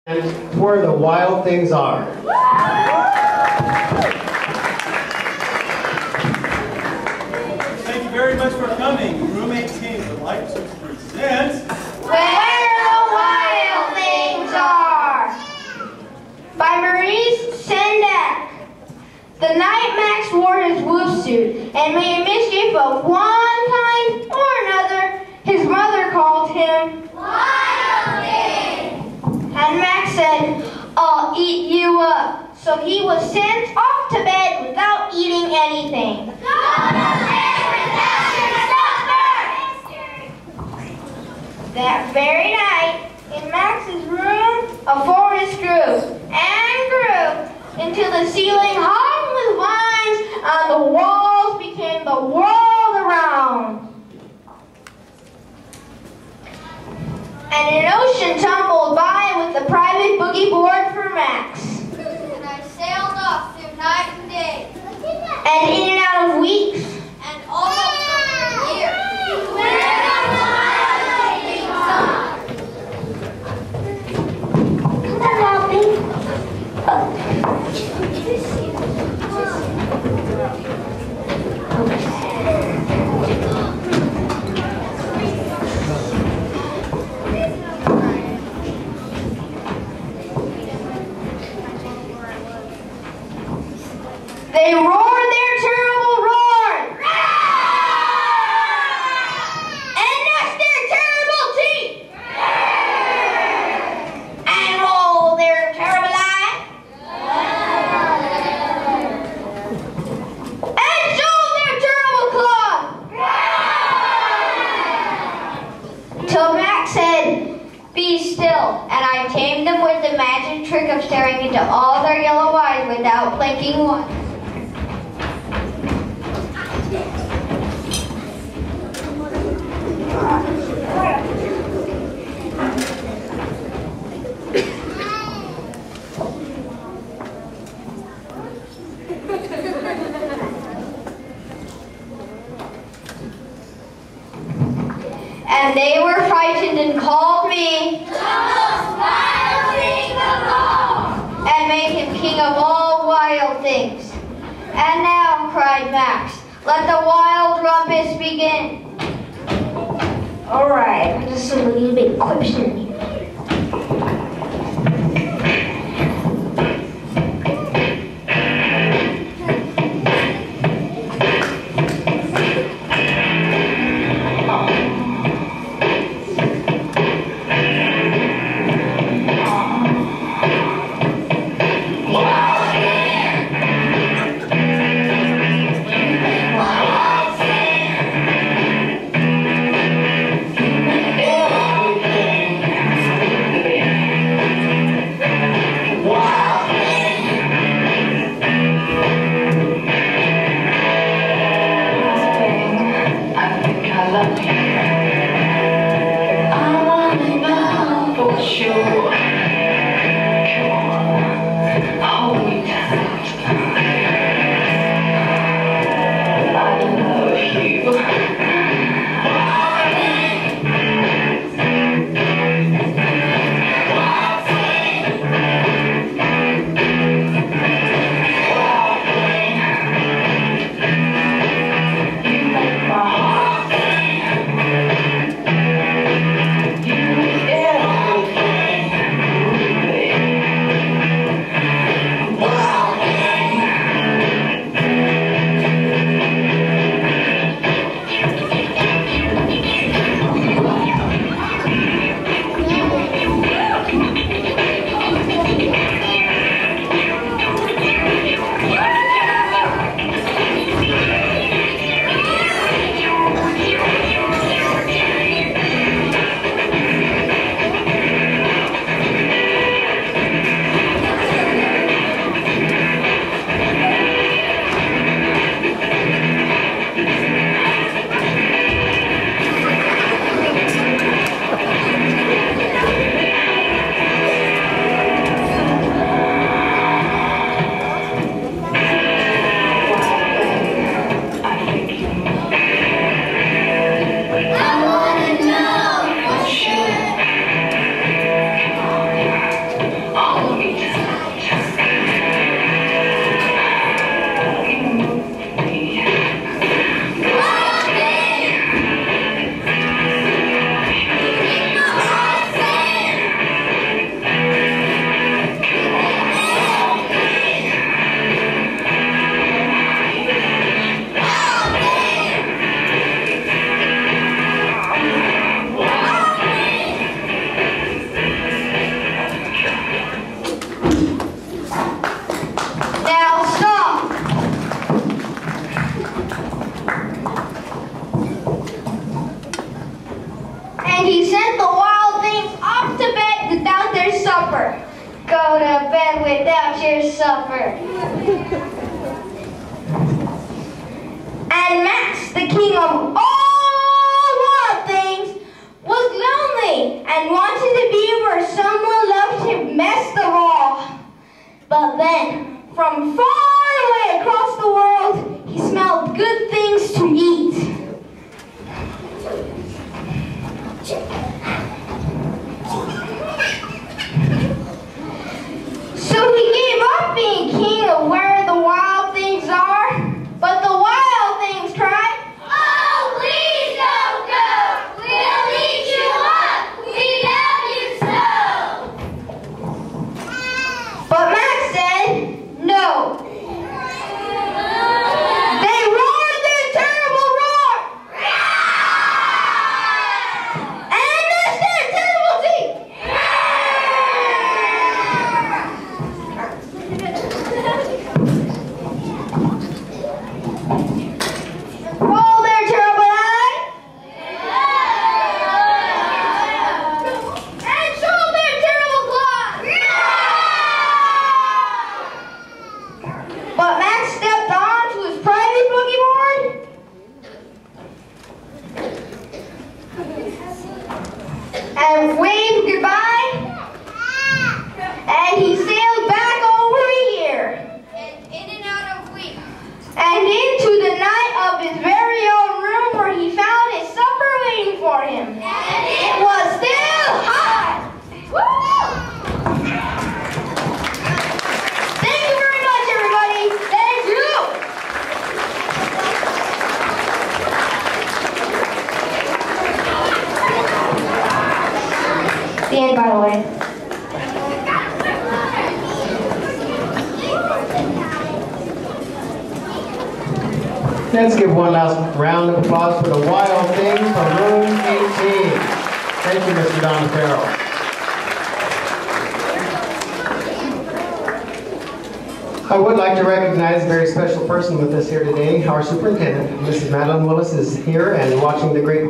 Where the wild things are. Thank you very much for coming. Room 18 would like to present Where the Wild Things Are by Maurice Sendak. The night Max wore his wolf suit and made mischief of one kind or another, his mother called him Wilding. And Max said, "I'll eat you up." So he was sent off to bed without eating anything. That very night, in Max's room, a forest grew and grew until the ceiling hung with vines and the walls became the world around. And an ocean tumbled by with a private boogie board for Max. And I sailed off through night and day. And in and out of weeks. And almost over a year. Where the wild things are. Come on, Alvin. They roared their terrible roar, and gnashed their terrible teeth, and rolled their terrible eyes, and showed their terrible claws, till Max said, "Be still," and I tamed them with the magic trick of staring into all their yellow eyes without blinking once. And they were frightened and called me The most wild thing of all. and made him king of all wild things. And now, cried Max, let the wild rumpus begin. All right, just a little bit quips in here. go to bed without your supper. And Max, the king of all wild things, was lonely and wanted to be where someone loved him best of all. But then, from far away across the world, he smelled good things to eat. So he gave up being king of where the wild things are, but the wild things cried, Oh, please don't go. We'll eat you up. We love you so. but Max said, no. They roared their terrible roar, and gnashed their terrible teeth. Roll their terrible eyes, and show their terrible claws. But Max stepped on to his private boogie board and waved goodbye, and he sailed back over here And in and out of week. and into the night of his very own room where he found his supper waiting for him. And It was still hot. Woo! Thank you very much, everybody. Thank you. The end, by the way. Let's give one last round of applause for the wild things from room 18. Thank you, Mr. Don Farrell. I would like to recognize a very special person with us here today. Our superintendent, Mrs. Madeline Willis, is here and watching the great